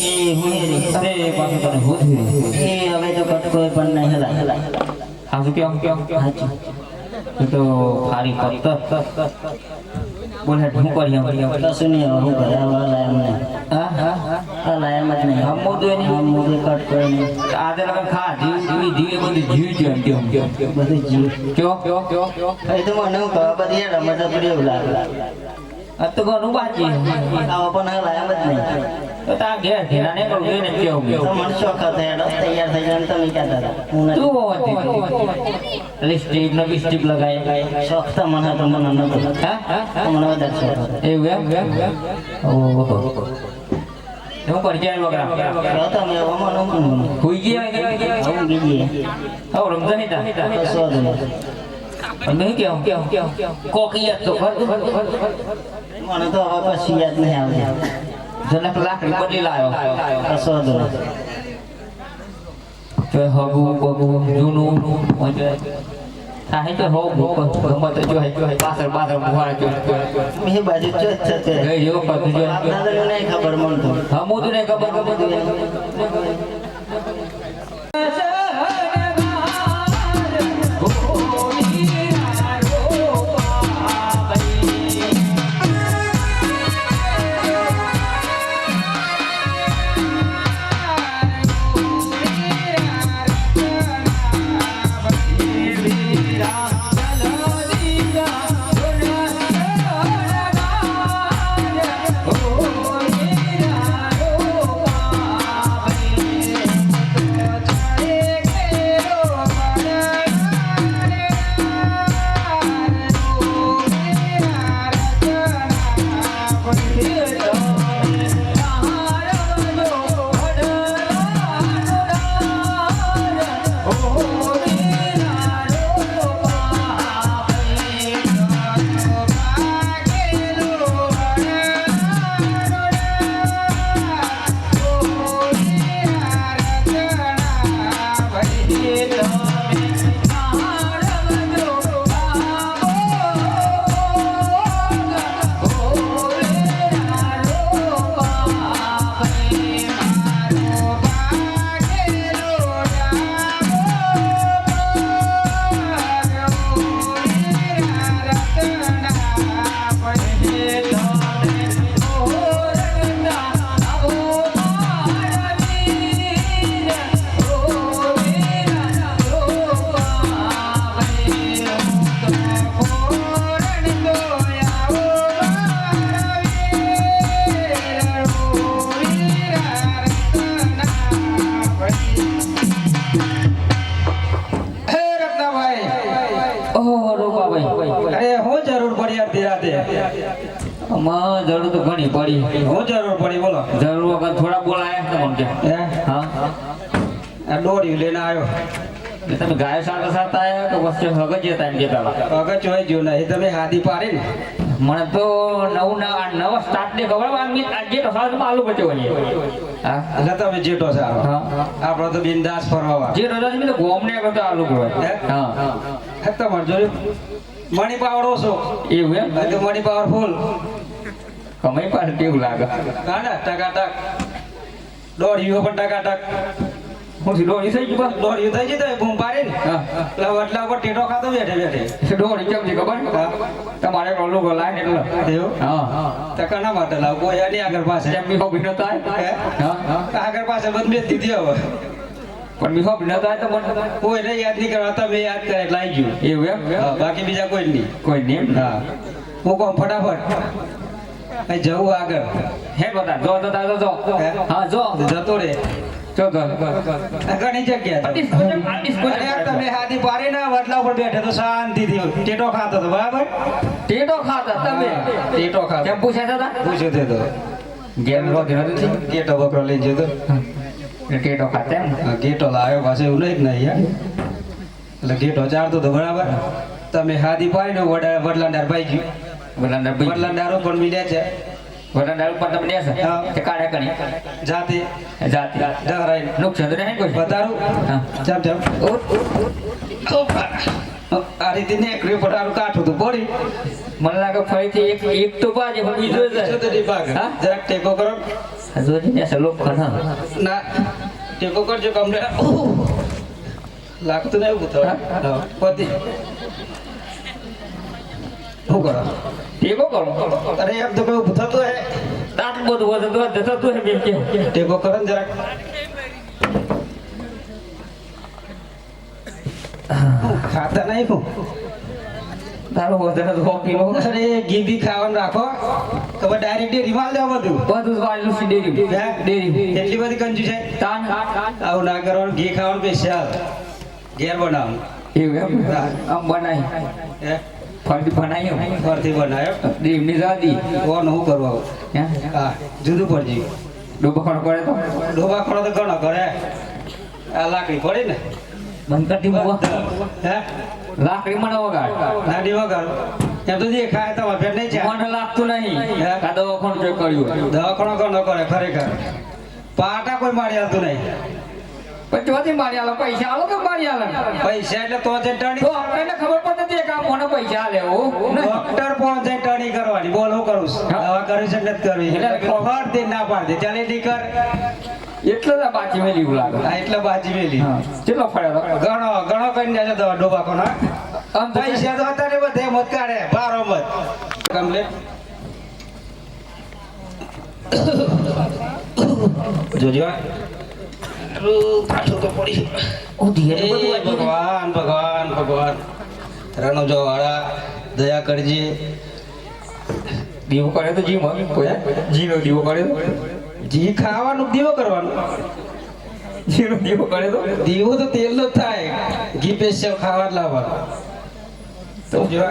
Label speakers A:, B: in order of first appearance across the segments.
A: અરે પાછું તને હોધ્યું
B: એ હવે તો કટકો પણ નહીં હલા
A: હાજુ કેમ તો ફારી કરત બોલે હું કરી
B: કશું નહીં હવે હું કરે હલા એમને હલા એમ જ નહીં
A: હમ મોદું એની
B: આમ મોદી કટકો નહીં
A: આદે લગન ખા જીવ બધું જીવ
B: બધું જીવ
A: કયો
B: એ તો મને હું કહવા બધી રમત પડી એવું લાગે
A: આ તો ઘણું બાકી
B: આવો પણ હલા એમ જ નહીં
A: તો તા ઘેર ઘેરા ને કરું જોઈને કેવું
B: તો મને શોખ હતો એનો તૈયાર થઈ જાય તમે કહેતા હતા હું
A: તું હોતી લિપસ્ટિક ને બિસ્ટિક લગાય
B: શોખ તો મને હતો મને નતો મને વધારે શોખ હતો
A: એવું એમ ઓહો હું કરી જાય વગરા
B: કહો તમે મને
A: હુઈ ગયા
B: હું બીજી
A: હવે રમઝાન હતા
B: કશો હતું
A: નહીં કેવું કોકિયત તો
B: મને તો હવે પછી યાદ નહીં આવતી
A: જનક લાકડી બદલી લાયો
B: કશો હતું
A: તો હગુ બગુ જૂનું હા હે તો હો ગમત જો હે પાછળ મુહાર જો
B: મેં બાજુ ચો છે
A: ગઈ જો પર જો
B: આપના નહીં ખબર મને તો
A: હા મોદું ને ખબર જરૂર તો ઘણી પડી
B: હું જરૂર પડી બોલો
A: જરૂર વગર થોડા બોલાયા તો મને હા
B: આ દોરી લઈને આવ્યો
A: તમે ગાય સાથે સાથે આવ્યા તો વચ્ચે હગજ જતા એમ કેતા
B: અગર જોઈ જો નહીં તમે હાથી પાડી ને
A: મને તો નવા સ્ટાર્ટ ને ખબર આજે તો સાલ આલુ બચ્યો હોય હા
B: એટલે તમે જેટો સારો
A: હા
B: આપણો તો બિંદાસ ફરવા
A: જે રોજ મેં તો ગોમ ને કરતો આલુ હોય હા
B: તમારે જોયું મણી પાવર ઓછો
A: એવું એમ
B: તો મણી પાવર ફૂલ
A: કમાઈ પાસે કેવું લાગે
B: કાંડા ટકાટક દોડ્યું પણ ટકાટક
A: હું દોડી થઈ ગયું
B: દોડ્યું થઈ ગયું તો બૂમ પાડી ને
A: હા
B: એટલે વટલા ઉપર ટેટો ખાતો બેઠે
A: દોડી કેમ છે ખબર તમારે ઓલું લાઈન એટલે
B: એવું
A: હા
B: તો કના માટે લાવ કોઈ એની આગળ પાસે
A: એમ મીઠો ભીનો થાય હા
B: આગળ પાસે બંધ મેં દીધી હવે
A: પણ મીઠો ભીનો થાય તો મને
B: કોઈને યાદ નહીં કરવા તમે યાદ કરે એટલે આવી ગયું
A: એવું એમ
B: બાકી બીજા કોઈ નહીં
A: કોઈ નહીં
B: હા હું કહું ફટાફટ જવું આગળ
A: હે બધા જો હા જો
B: જતો રે ઘણી જગ્યા તમે હાથી પાડી ને વડલા ઉપર બેઠે તો શાંતિથી ટેટો ખાતો હતો બરાબર
A: ટેટો ખાતા તમે
B: ટેટો ખાતો
A: કેમ પૂછ્યા હતા
B: પૂછ્યો તે તો
A: ગેમ રો નથી
B: ગેટો બકરો લઈ જતો
A: ટેટો ખાતા એમ
B: ગેટો લાવ્યો પાસે એવું નહીં યાર એટલે ગેટો ચારતો તો બરાબર તમે હાથી પાડીને વડલા ભાઈ ગયું વડલા ડારો પણ મિલ્યા છે
A: વડલા ઉપર તમે દેશે કે કાઢે કરી
B: જાતે ડહરાઈ
A: નુકસાન તો નહીં કોઈ
B: બતારું ચાપ ચાપ આ રીતે ને એક પટારું કાઠું તો પડી
A: મને લાગે ફરીથી એક તો બાજે પણ બીજો જ
B: બીજો તો નહીં ભાગે.
A: હા?
B: જરાક ટેકો કરો
A: હજુ ને સલો ખના
B: ના ટેકો કરજો કમને લાગતું નહીં એવું થયું હા પતિ શું કરો
A: ટેકો કરો
B: અરે એમ તો કઈ ઊભું થતું હે
A: દાંત બધું વધતું થતું હે બેન કે
B: ટેકો કરો ને જરાક ખાતા નહીં હું
A: તારો વધારે 100 કિલો
B: અરે ઘી બી ખાવાનું રાખો તો ડાયરેક્ટ ડેરીમાં લેવા બધું
A: બધું વાળલું છે ડેરી
B: હે?
A: ડેરી
B: એટલી બધી કંજુ છે
A: તાન
B: આવું ના કરવાનું ઘી ખાવાનું સ્પેશિયલ ઘેર બનાવવાનું
A: એવું એમ આમ બનાવી
B: હે
A: ફરી બનાવ્યો
B: ફરથી બનાવ્યો
A: દેવની દાદી
B: કોણ શું કરવું આવું
A: હે
B: હા જુદું પડજી
A: ડૂબખણ કરે તો
B: ડોબા ખોળો તો ઘણો કરે આ લાકડી પડે ને
A: બંધ કરતી મૂકો
B: હે
A: લાકડી મને વગાડ
B: નાની વગર એમ તો દેખાય તમારે પેટ નહીં છે
A: મને લાગતું નહીં
B: હે?
A: આ દવાખાનું જે કર્યું
B: દવાખાનો ઘણો કરે ખરેખર પાટા કોઈ મારી હાલતું નહીં
A: પછી વધી મારી આલો પૈસા આલો કે મારી આલો
B: પૈસા એટલે તો જ ટણી
A: તો આપણને ખબર પડતી કે આ મને પૈસા આલે એવું
B: ડોક્ટર પહોંચે ટણી કરવાની બોલ હું કરું છું
A: હા.
B: દવા કરી છે નથી કરવી
A: એટલે
B: ખબર દે ના પાડ દે ચાલે નહીં કર
A: એટલે જ આ બાકી મેલી એવું લાગે
B: આ એટલે બાજી મેલી
A: હા કેટલો ફળ્યો તો
B: ઘણો ઘણો કરીને જાય છે દવા ડોબા કોનો
A: આમ તો
B: પૈસા તો હતા ને બધે મત કાઢે બારો મત કમ્પ્લેટ જોજો પાછું તો પડી
A: ઓ ધીરે
B: એ
A: બધું વાંચી દે.
B: ભગવાન ભગવાન ભગવાન રણુજો વાળા દયા કરજે
A: દીવો કરે તો જી માં કોઈ જીનો દીવો કરે તો
B: જી ખાવાનું દીવો કરવાનું
A: જીનો દીવો કરે તો
B: દીવો તો તેલનો જ થાય ઘી સ્પેશિયલ ખાવા જ લાવવાનું તો જો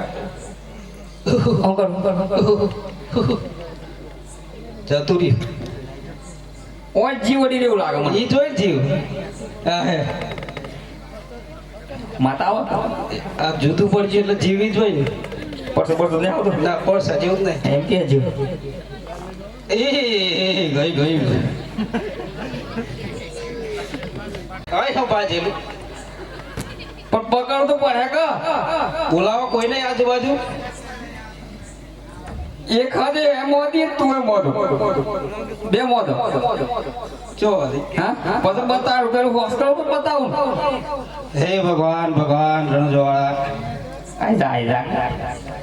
A: હું કર
B: જતું રહ્યું
A: ઓય જીવ વડી એવું લાગે મને
B: ઈ જોઈ જીવ હા હે
A: માતા આવો
B: આ જુદું પડશે એટલે જીવી જ હોય ને
A: પરસો પરસો નહીં આવતો
B: ના પડશે જેવું જ નહીં
A: એમ કે જીવ
B: એ ગઈ ગઈ આય હો બાજેલું
A: પણ પકડ તો પડે કે
B: બોલાવો કોઈ નહીં આજુબાજુ
A: એક હાથે એમ મોદી તું એમ મોદો બે મોદો
B: ચો વાલી
A: હા પછી બતાવું પેલું હોસ્ટેલ પર બતાવું
B: હે ભગવાન ભગવાન રણજોવાળા
A: આઈ જા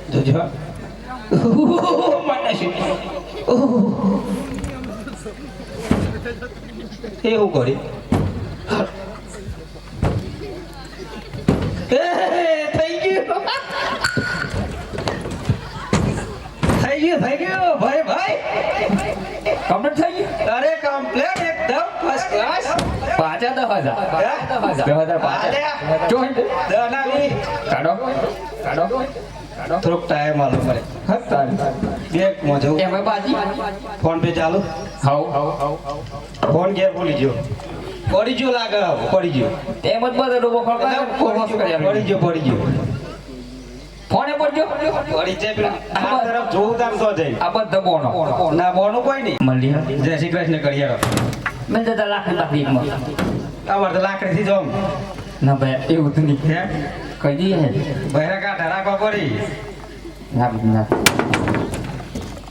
B: જોજો એવું કરી થઈ ગયું થઈ ગયું ભાઈ ભાઈ
A: કમ્પ્લીટ થઈ ગયું
B: અરે કમ્પ્લેટ એકદમ ફર્સ્ટ ક્લાસ
A: પાછા 10,000 પાછા જોઈ
B: દનાલી
A: કાઢો
B: થોડોક ટાઈમ આલો પડે બેગ માં જવું
A: એમાં બાજી
B: ફોન પે ચાલુ
A: હાઉ
B: ફોન ઘેર ભૂલી ગયો પડી ગયો લાગે પડી ગયો
A: તેમ જ બધો ડોબો ખડકા
B: પડી ગયો
A: ફોને પડજો
B: પડી જાય પેલા આ તરફ જોઉં તામ તો જઈ
A: આ બધો બોનો
B: ના બોનું કોઈ નહીં
A: મળી
B: જય શ્રી કૃષ્ણ કરિયારો
A: મેં જતા લાખની તકલીફમાં
B: અમારે તો લાકડી થી જવું
A: ના ભાઈ એવું તો નહીં
B: હે
A: કહી દઈએ હે
B: બહેરા કાંઠા રાખવા પડી
A: ના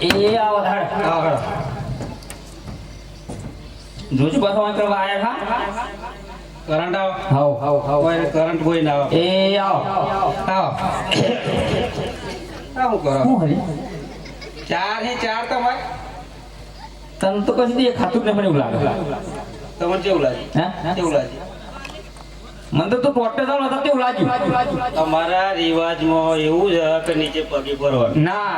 A: એ આવો ધાડ
B: આગળ
A: જોજો બસો કરવા આયા
B: કરંટ આવો
A: હાઉ
B: કોઈ કરંટ કોઈ ના આવે
A: એ આવો
B: આવો શું કરો
A: હું હરી
B: ચાર હે ચાર તમારે
A: તને તો કશું દે ખાતું જ નહીં મને એવું લાગે
B: તમને કેવું લાગે
A: હે
B: કેવું લાગે
A: મને તો તું ટોટે ચાલો તો કેવું લાગ્યું
B: અમારા રિવાજમાં એવું છે કે નીચે પગે ભરવાનું
A: ના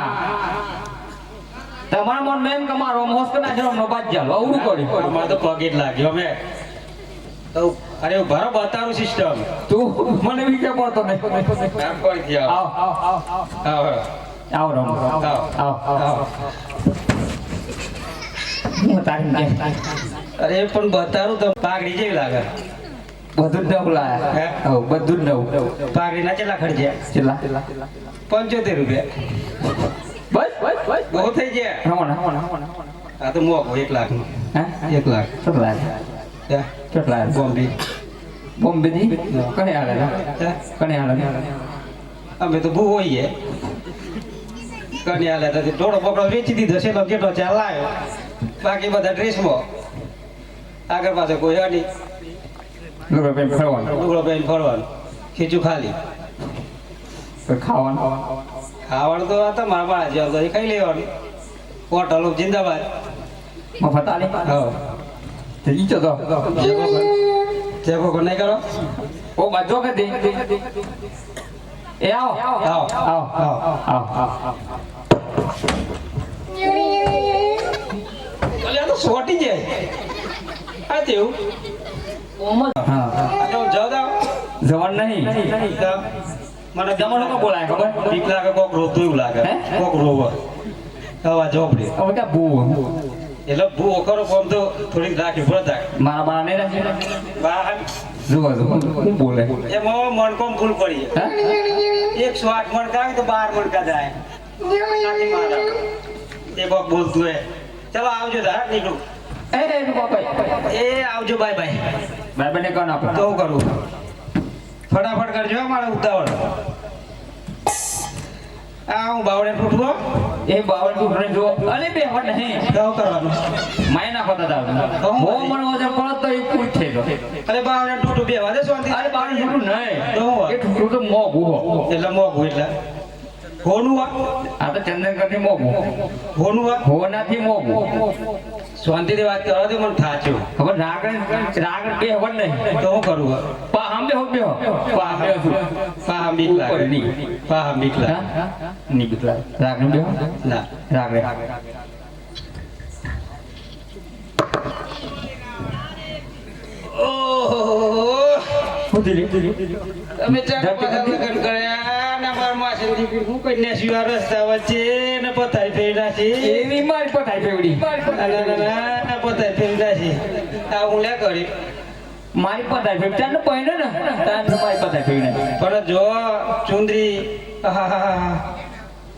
A: તમારા મન મેમ કમારો મોસ કે ના જરો બાદ જાવ આવડું કર્યું
B: અમારે તો પગે જ લાગ્યો અમે તો અરે ભરો બતાવું સિસ્ટમ
A: તું મને બી કે પડતો નહીં
B: કામ કરી ગયા
A: આવ
B: આવો
A: રમ આવ હું તારી કે
B: અરે પણ બતાવું તો પાઘડી જેવી લાગે
A: બધું જ નવું લાયા
B: હે?
A: હો બધું જ નવું
B: પાઘડી ના કેટલા ખર્ચ્યા
A: કેટલા
B: 75 રૂપિયા
A: બસ
B: બહુ થઈ ગયા
A: રમણ
B: આ તો મોકો 1 લાખ નું
A: હે
B: 1 લાખ
A: કેટલા
B: બોમ્બે
A: બોમ્બે ની કને હાલે
B: હે?
A: કને હાલે
B: અમે તો બહુ હોઈએ કની હાલે તો થોડો બોકડો વેચી દીધો છે તો કેટલો ચાલ લાવ્યો બાકી બધા ડ્રેસમાં આગળ પાછળ કોઈ હની
A: લુગડો પહેરીને ફરવાનું
B: ટુકડો પહેરીને ફરવાનું ખીચું ખાલી
A: કોઈ ખાવાનું
B: ખાવાનું તો આ તમારા બાળા જેવા તો એ ખાઈ લેવાનું હોટલ જિંદાબાદ
A: મફત આલે
B: હા
A: તે ઈચો તો
B: જે કોઈ નહીં કરો
A: ઓ બાજો કે દે એ આવો
B: આવો
A: આવો આવો આવો
B: અલે આ તો સોટી જાય આ તેવું
A: હા
B: આ તો જાવ દાવ
A: જવાન નહીં
B: મને
A: જમણો કો બોલાય ખબર
B: બીક લાગે કોક રોતું એવું લાગે
A: હે?
B: કોક રોવા હવા જોપડી
A: હવે ક્યાં બુ
B: એટલે ભૂ કરો કોમ તો થોડીક રાખી પડતા
A: મારા બાળા નહીં રાખી
B: બહાર
A: જુઓ જુઓ શું બોલે
B: એમાં મણકોમ ફૂલ પડી
A: હા
B: 108 મણકા આવે તો 12 મણકા જાય નાખી મારા એ કોક બોલતું હે ચલો આવજો દા નીકળું
A: એ બાપા
B: એ આવજો બાય બાય
A: બાય બને કોણ આપો
B: તો હું કરું ફટાફટ કરજો હો, મારે ઉતાવળ આ હું બાવડે ફૂટવો
A: એ બાવન ટુકડે જો અરે બે હટ નહીં
B: તો કરવાનું
A: માય ના પતા દાવ હો મણ વજન પડત તો એ પૂછ થઈ ગયો
B: અરે બાવડે ટૂટું બે વાદે શાંતિ
A: અરે બાવન ટુકડું નહીં
B: તો હું
A: એ ટુકડું તો મોગું હો
B: એટલે મોઘું એટલે હોનું
A: આ તો ચંદન કરતી મોગું
B: હોનું
A: હો નાથી મોગું
B: શાંતિથી વાત કરો તો મને થાચ્યું
A: ખબર રાગણ બે હવન નહીં
B: તો હું કરું
A: પા હમ બે હો પા હમ બે હો
B: પાહા બીક લાગે પાહા બીક લાગે
A: ની બીકલા રાગણ બે હો
B: ના
A: રાગણ
B: ઓહો
A: ઉધરી
B: તમે ચાર લગન કર્યા ને માર માસી દીકરી હું કઈ નેસી રસ્તા વચ્ચે ને પથારી ફેરડા છે
A: એવી મારી પથાઈ ફેવડી
B: ના પથારી ફેરડા છે આ હું લે કરી
A: મારી પથાઈ ફેવડી તાને પહેને ને તાને મારી પથાઈ ફેવડી
B: પણ જો ચુંદરી આહાહાહા.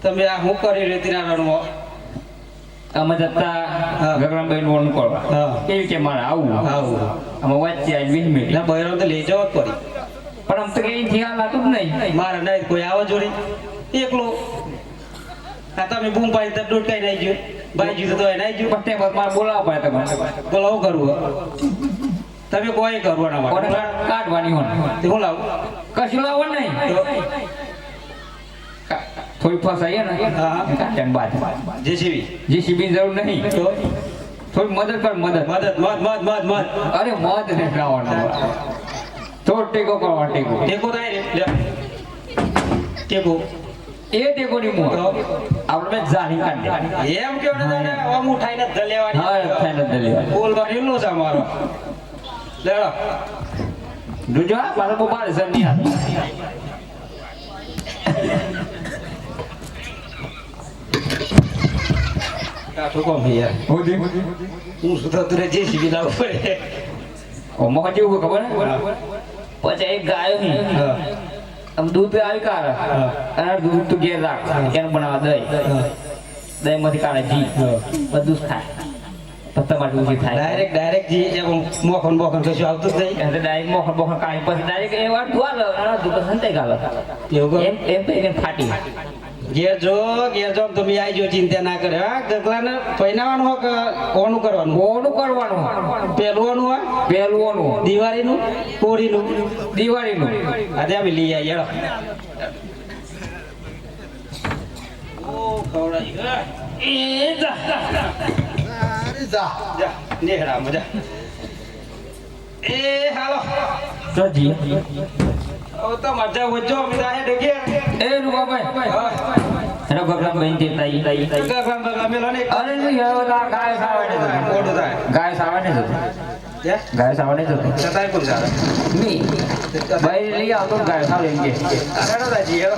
B: તમે આ હું કરી રેતી ના રણમાં
A: અમે જતા
B: હા.
A: ગગરામભાઈ નું ઓન કરવા
B: હા.
A: એવી કે મારે આવું
B: આવું
A: અમે વચ્ચે આવી 20 મિનિટ
B: ના બહેરો તો લઈ જવો જ પડી
A: પણ આમ તો કઈ ધ્યાન લાતું જ નહીં
B: મારે નહીં કોઈ આવો જોડી એકલો આ તમે બૂમ પાડી તો ડોટકાઈ નાઈ ગયો ભાઈ જીધું તો એ નાઈ ગયું
A: પણ તે બાદ મારે બોલાવવા પડે તમારે
B: બોલો હું કરવું તમે કોઈ કરવાના
A: કોને
B: માટે
A: કાઢવાની હોય
B: તે હું લાવું
A: કશું લાવો નહીં
B: તો
A: થોડી ફસાઈએ ને
B: હા.
A: કાઢ્યા બાદ
B: જેસીબી
A: જીસીબી જરૂર નહીં
B: તો
A: થોડી મદદ કર મદદ
B: મદદ મત
A: અરે મદ ને લાવવાનું થોડો ટેકો કરવા ટેકો
B: ટેકો થાય રે લે ટેકો
A: એ ટેકો ની મોહ
B: તો
A: આપણે જાણી કાઢી
B: એમ કેવો ને તને આમ ઉઠાઈને જ લેવાની
A: હા થઈને દલી
B: બોલવાની લો છે અમારો લેડો
A: જોજો આ મારા બહુ બાર સર નહીં
B: કાઠું કોમ છે યાર
A: હોદી
B: હું સુધા તું જેસીબી લાવ પડે
A: ઓ મોહ જેવું ખબર ને પછી એક ગાયો ની
B: હા
A: આમ દૂધ આવી કાઢે અને દૂધ તું ઘેર રાખ એને બનાવવા દહીં દહીં માંથી કાઢે ઘી બધું જ ખાય તો તમારે ઊંચી થાય
B: ડાયરેક્ટ જી એમ મોખન કશું આવતું જ નહીં
A: એટલે ડાયરેક્ટ મોખણ બોખણ કાઢી પછી ડાયરેક્ટ એ વાર ધોવા લો અને દૂધ સંતાઈ ગાલો
B: એવું કરો?
A: એમ તો એને ફાટી
B: ઘેર જો તમે આવી જો ચિંતા ના કરે હા ગગલાને પહેનાવાનું હોય કે ઓનું કરવાનું
A: કોનું કરવાનું
B: પહેલવાનું હોય
A: પહેલવાનું
B: દિવાળીનું કોરીનું
A: દિવાળીનું
B: આજે અમે લઈ આવીએ હેડો. ઓ ખવડાવી ગયો.
A: એ જા
B: જા નેહરા મજા એ હાલો
A: જોજી
B: હવે તો મજા વચ્ચો અમે દાહે ડગે
A: એ રૂપાભાઈ એનો ગગરામ બેન તે તાઈ
B: ગગલામ મેલો ને
A: અરે નહીં હવે તો આ ગાય સાવડે તો
B: મોટું થાય
A: ગાય સાવડે તો
B: હે
A: ગાય સાવડે તો
B: છતાંય કોણ સારા
A: મી ભાઈ લઈ આવતો ગાય સાવડે એમ કે
B: હેડો દાજી હેડો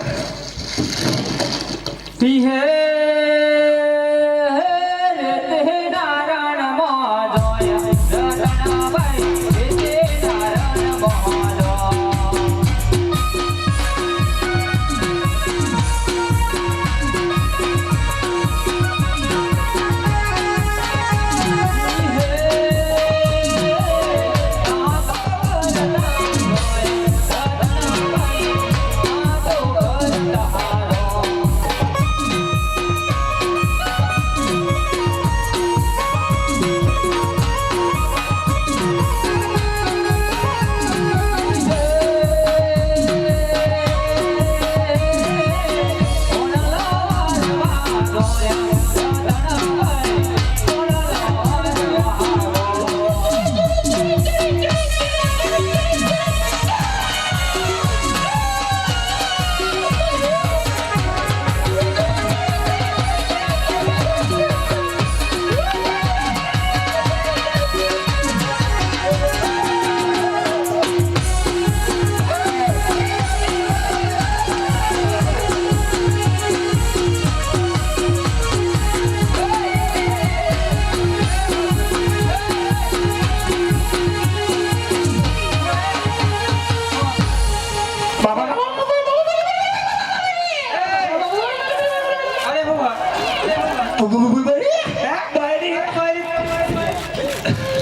A: પી હે તે નારાયણ માં જોયા રતનાભાઈ તે નારાયણ માં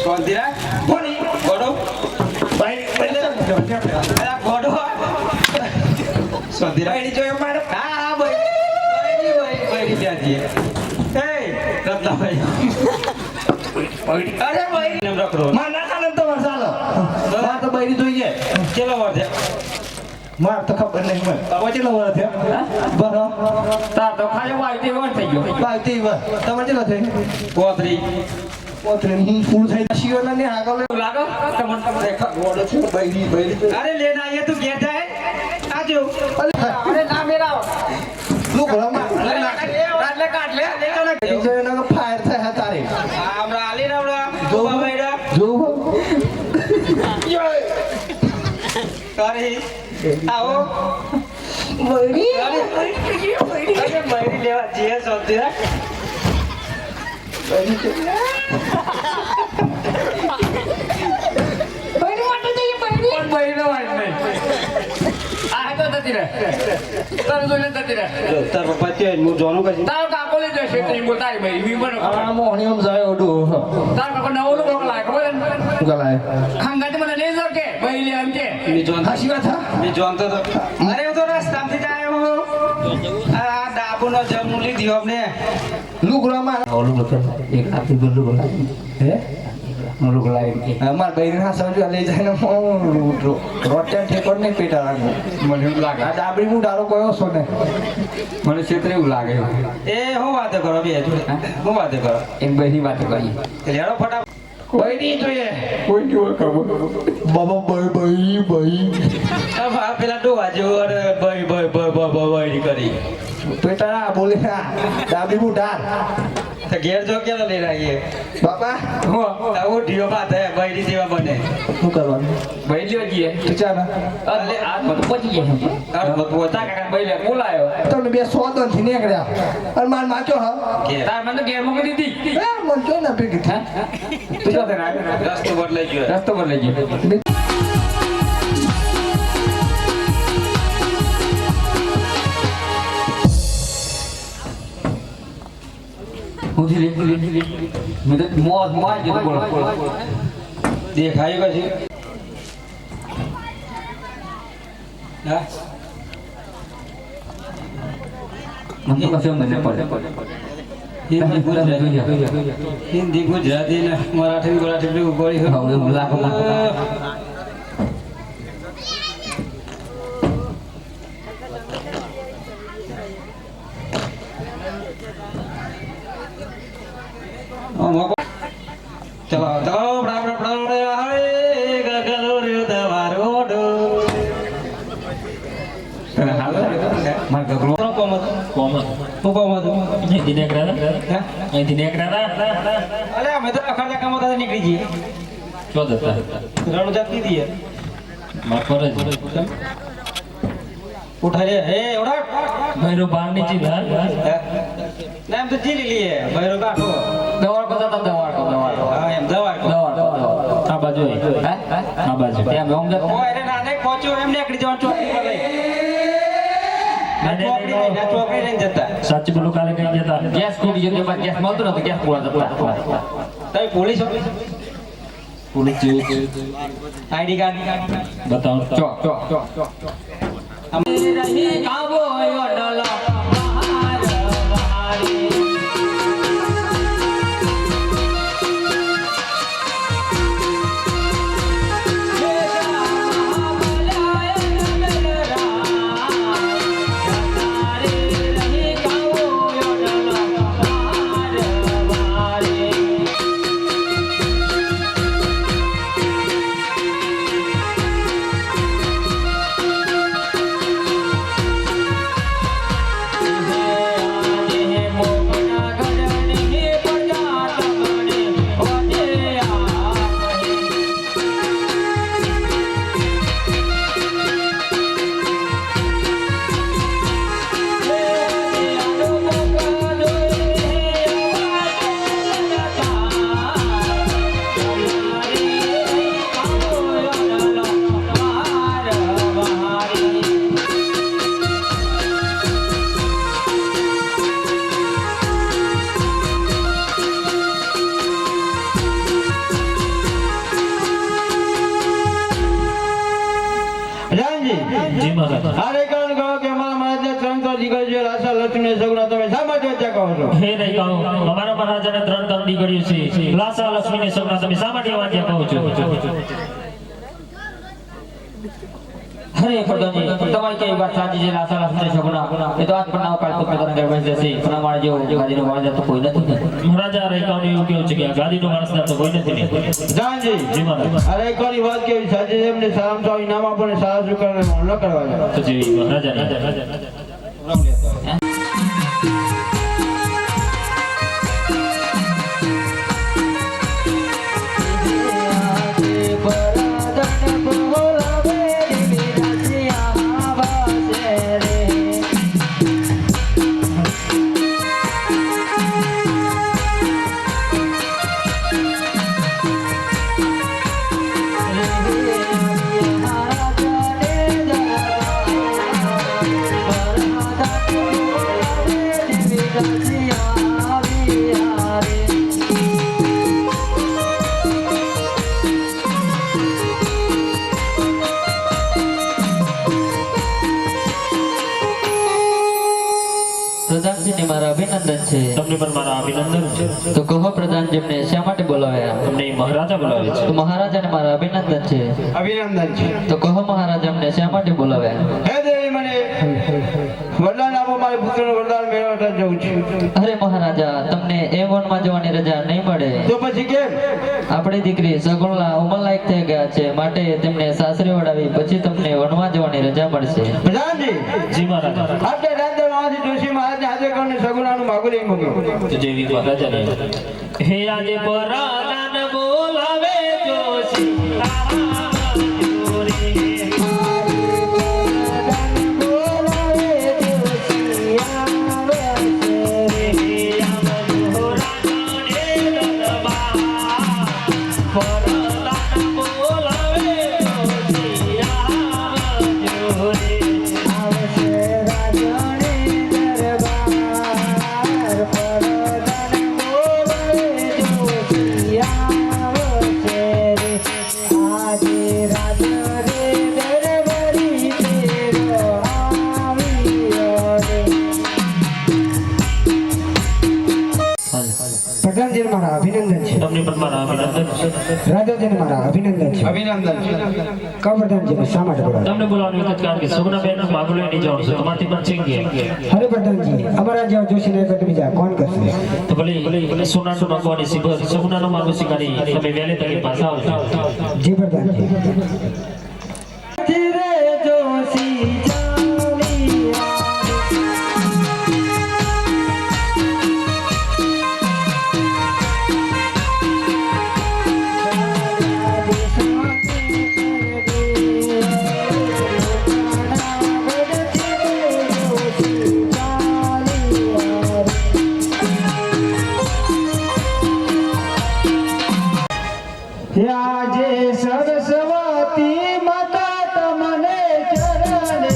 B: શાંતિ રાખ કોની ગોડો ગોડો શાંતિ રાખ જોયો મારો હા ભાઈ ત્યાં જઈએ એ રત્નાભાઈ અરે ભાઈ નામ રાખો
C: માના કાલે તો વરસાલો માર તો બૈરી જોઈએ
B: ચલો વાર છે
C: માર તો ખબર નહીં મને તમે કેટલો વર થયો બરો
A: તાર તો ખાલી વાયતી વર થઈ ગયો
C: બાઈતી વર તમે કેટલો થઈ
B: કોતરી
C: પોતરી ફૂલ થઈ શિયો ને આગળ
A: લાગો તમને
C: રેખા ગોડો છે બૈરી
B: અરે લેના આઈએ તું ઘેર જાય આજો
A: અરે ના મેરાવ
C: લુક રમા
A: કાટ લે
C: બીજો એનો ફાયર થાય તારે
B: આમરા આલી રાવડા
C: જો
B: બાબાઈડા
C: જો
B: તારી આવો
C: બૈરી
B: અરે મયરી લેવા જીએ સોતી રાખ
C: બૈરી છે
A: પણ બહેનો વાત નહીં આ તો થતી રહે તારે જોઈને થતી રહે
B: તાર પપ્પા છે હું જોનું કશી
A: તારો કાકો લઈ જશે તે બોતારી ભાઈ વિમન
C: આ મોહની આમ જાય ઓડો
A: તાર કાકો નવો લો મોકલા ખબર
C: ગલાય
A: ખાંગાતી મને લઈ જાવ કે ભાઈ લે એમ કે
B: મી જોન
C: હાસી વાત હા
B: મી જોનતો તો અરે હું તો રસ્તામાંથી જ આવ્યો હું આ ડાબુનો જમનું લીધી અમને
C: લુક રમા
A: ઓલું લખે એક આખી ગુલ્લુ બોલા
C: હે
A: ઓલું બોલા કે
C: અમાર બૈરી હા સમજો લઈ જાય ને રોટિયા ઠેકોડ નહીં પેટા લાગે
A: મને એવું લાગે
C: આ ડાબરી હું ડારો કયો છો ને
A: મને ક્ષેત્ર એવું લાગે
B: એ હું વાતો કરો બે હું વાતો કરો
A: એક બહેની વાત કરી
B: લેડો ફટાફટ
C: કોઈ નહીં જોઈએ કોઈ નહીં ખબર બાબા ભાઈ
B: આ પેલા ડોવા જેવો અરે ભાઈ કરી
C: પેટા બોલે હા ડાબરી હું ડાર
B: તો ઘેર જો કેલો લઈ રહીએ
C: બાબા
B: આવો ઢીયો બાત હે બૈરી જેવા બને
C: શું કરવાનું
A: ભાઈ લ્યો જીએ
C: તું ચાલ
A: અરે આ બધું પતી ગયા
B: અરે ભગવતા
A: કાકા ભાઈ લે બોલાયો
C: તમને બે સોદન થી નીકળ્યા અને માર માચો હા
A: તાર મને ગેર મૂકી દીધી
C: એ મન તો ના ભેગી
A: હા તું જો તેના
B: રસ્તો બદલાઈ ગયો
A: રસ્તો પર લઈ ગયો ઉધી લે મેં તો મોજ કીધું બોલો
B: દેખાયું કશી હા
A: મને તો કશું મને પડે
B: હિન્દી ગુજરાતી ને મરાઠી ગુજરાતી બધું ગોળી
A: હવે હું લાખો
B: ચલો ચલો ગગલો રે દવારો ડો
A: માર ગગલો
B: કોમત હું કોમત અલે અમે તો અખરતા કામ હતા નીકળી જઈએ રણ જાતી દી ઉઠાડે હે ઓડા
A: ભૈરો બાર નીચે
B: નામ તો જીલી લીએ ભૈરો કાઠો
A: દવાડ બતાતા દવાડ
B: હા એમ દવા
A: આ બાજુ આ બાજુ ત્યાં મેં ઊંઘ
B: ઓ અરે નાને કોચો એમ નીકળી જવાનું ચોકડી પર લઈ ના ચોકડી લઈને જતા
A: સાચી બોલો કાલે કઈ જતા ગેસ તૂટી જતો બાદ ગેસ મળતો નતો ગેસ પૂરા થતા
B: તઈ પોલીસ
A: પોલીસ જેવું
B: આઈડી કાર્ડ
A: બતાવો ચો અમે રહી કાબો યોડલો બહાર બહારી
C: લક્ષ્મી સગુણા તમે શા માટે વચ્ચે કહો છો?
D: હે નહીં કહો અમારા મહારાજાને 3 તમ દીકરીઓ છે લાસા લક્ષ્મીને સગુણા તમે શા માટે વાંચ્યા કહો છો?
A: અરે પ્રધાનજી તમારી કઈ વાત સાચી છે લાસા લક્ષ્મી સગુણા એ તો આજ પણ ના કાલ તો અંદર બેસી જશે પણ અમારે જેવો ગાદીનો વાળા તો કોઈ નથી ને
D: મહારાજા રેકાનું એવું કેવું છે કે આ ગાદીનો માણસ તો કોઈ નથી ને
C: જાનજી
D: જી મહારાજ
C: અરે એકવાની વાત કેવી સાચી છે એમને સારામાં સારું ઇનામ આપો ને સારા સ્વીકારને ન કરવા જાય.
D: તો જી મહારાજા
E: પ્રધાનજીને મારા અભિનંદન છે.
D: તમને પણ મારા અભિનંદન છે.
E: તો કહો પ્રધાનજીને શા માટે બોલાવ્યા?
D: તમને મહારાજા બોલાવે છે.
E: તો મહારાજાને મારા અભિનંદન છે.
C: અભિનંદન છે.
E: તો કહો મહારાજા અમને શા માટે બોલાવ્યા?
C: હે દેવી મને વરદાન આપો મારે પુત્રનું વરદાન મેળવવા જવું છે.
E: અરે મહારાજા તમને એ વનમાં જવાની રજા નહીં મળે.
C: તો પછી કેમ?
E: આપણી દીકરી સગુણા ઉંમરલાયક થઈ ગયા છે માટે તેમને સાસરે વડાવી પછી તમને વનમાં જવાની રજા મળશે.
C: પ્રધાનજી
D: જી મહારાજા
C: આપણે રાજદરબારમાંથી ડોશી મહારાજને હાજર કરીને સગુણાનું માગું લઈ મૂક્યું.
D: તો જેવી મહારાજા હે આજે પરાદાન બોલાવે જોશી
F: પ્રધાનજીને મારા અભિનંદન છે.
D: તમને પણ મારા અભિનંદન છે.
F: રાજાજીને મારા અભિનંદન છે.
C: અભિનંદન છે.
F: કહો પ્રધાનજીને શા માટે બોલાવ્યા?
D: તમને બોલાવવાનું એક જ કારણ કે સગુણા બેન માગું લઈને જવાનું છે તમારથી પણ છે કે
F: અરે પ્રધાનજી અમારા જેવા જોશી નહીં તો બીજા કોણ કરશે?
D: તો ભલે સોનાનું નાખવાની સિબર સગુણાનો માગું શીખાડી તમે વહેલે તકે પાછા આવજો.
F: જી પ્રધાનજી. આજે સરસ્વતી માતા તમને ચરણે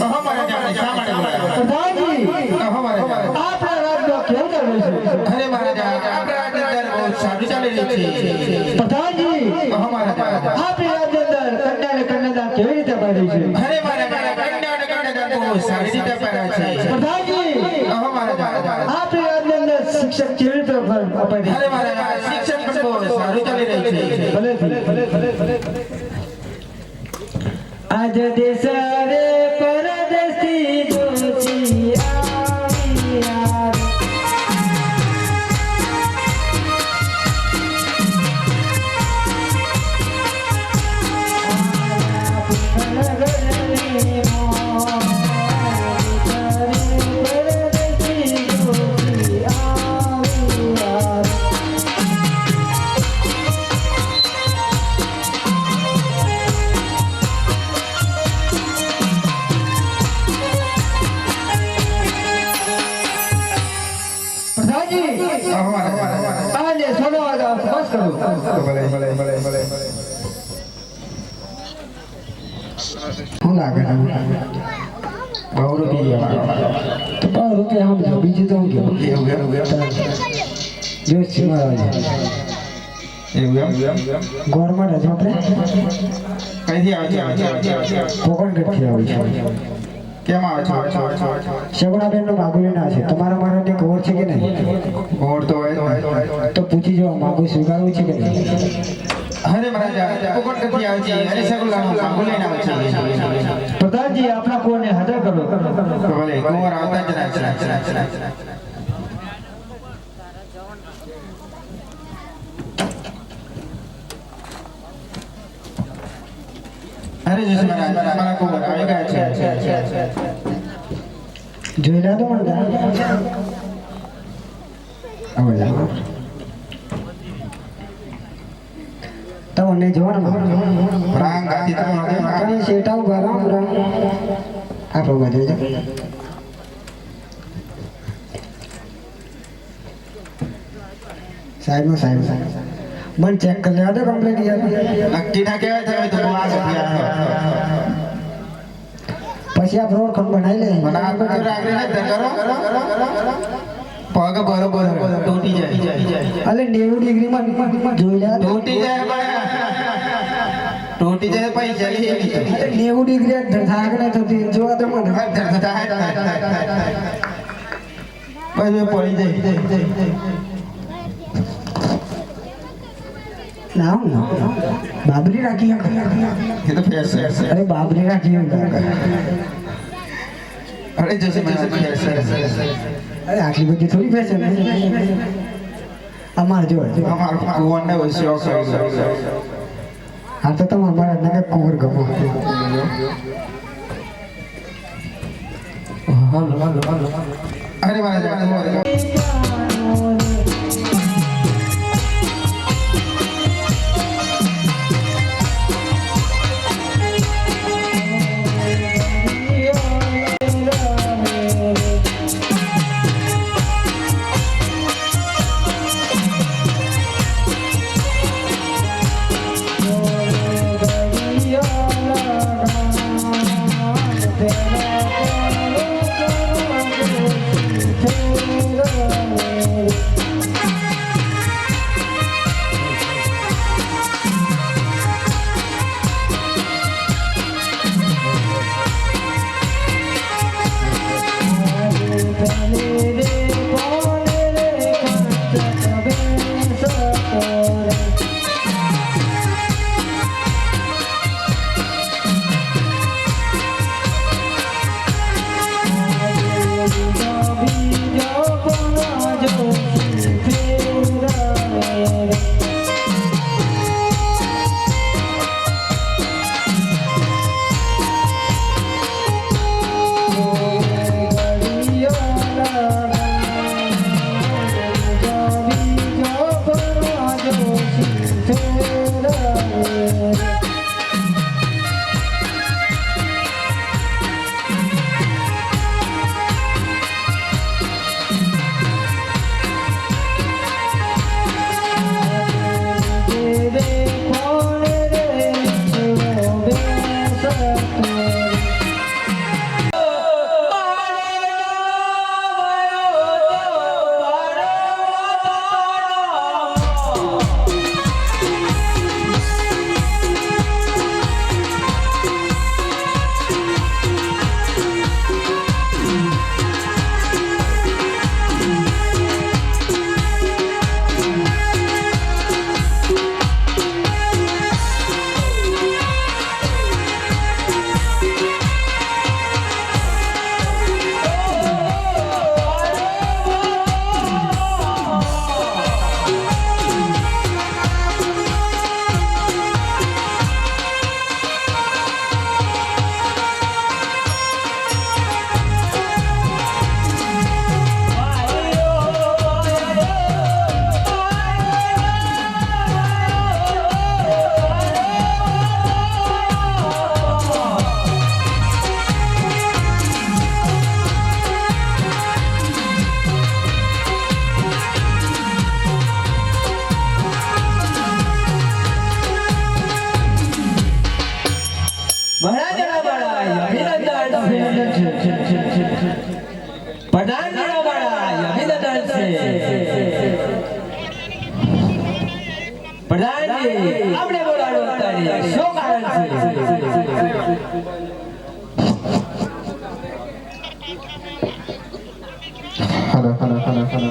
C: કહો મહારાજા શા માટે બોલાવ્યા?
F: પ્રધાનજી
C: કહો મહારાજા.
F: આપણા રાજમાં કેવું ચાલે છે?
C: અરે મહારાજા આપણા રાજની અંદર બહુ સારી ચાલી રહી છે.
F: પ્રધાનજી
C: કહો મહારાજા.
F: આપણી રાજની અંદર કન્યા અને કન્યાદાન કેવી રીતે પાડી છે?
C: અરે મહારાજા કન્યા અને કન્યાદાન બહુ સારી રીતે અપાયા છે.
F: પ્રધાનજી
C: કહો મહારાજા.
F: આપણી રાજની અંદર શિક્ષક કેવી રીતે અપાડી છે?
C: અરે મહારાજા શિક્ષણ પણ બહુ સારું ચાલી રહ્યું છે.
F: આજ દેશ રે પરદેશી જોશી આવી યાર. પરદેશી જોશી આવી યાર. પ્રધાનજી
C: કહો મહારાજા.
F: આજે સોનો આધાર બસ કરો. શું લાગે છે?
C: બહુ રૂપિયા
F: તો 5 રૂપિયા સમજો, બીજું તો હું કેવું? જો સીમારાજ ગોરમાડ હજુ આપણે
C: કઈથી આવે છે?
F: પોકણગઢથી આવે છે.
C: કેમ આવે છે?
F: શગુણાબેનનો માગુલીના છે. તમારા માટે ખબર છે કે નહીં?
C: ગોળ તો હોય
F: તો પૂછી જો માગુ સ્વીકારવું છે કે નહીં?
C: અરે મહારાજા પોપટ કથી આવે છે અને સગલાનો માગો લઈને આવે છે.
F: પ્રધાનજી આપણા કોને હાજર કરો.
C: ભલે કુંવર આવતા જ રહે છે. અરે જય મહારાજ મારા કુંવર આવી ગયા છે.
F: જોઈ લે તો મને તમને જોવાનું
C: રાંગ આથી તો
F: તમે શેઠા ઉભા રહો આપણો બાજુ છે. સાહેબ મને ચેક કરી લેવા દો કમ્પ્લીટ યાર.
C: નક્કી ના કહેવાય તમે તો બહુ આગળ આવ્યા.
F: પછી આ રોડ ખંડ બનાવી લે.
C: મને આ બધું રાગડી ના કરો પગ બરોબર તૂટી જાય.
F: અલે 90 ડિગ્રીમાં જોઈ લે.
C: તૂટી જાય તૂટી જાય પૈસા લે
F: 90 ડિગ્રી થાક ને થતી જોવા તો મને
C: પછી પડી જાય.
F: ના બાબરી રાખી
C: એ તો ફેર છે.
F: અરે બાબરી રાખી
C: અરે જશે
F: અરે આટલી બધી થોડી ફેશન અમારે જો
C: અમારો કુંવરને શોખ
F: હા તો તમે અમારા નગર કુંવર ગમો.
C: અરે મારા
F: Thank you.
A: આપણે બોલાવો તારી શું કારણ છે
C: હલો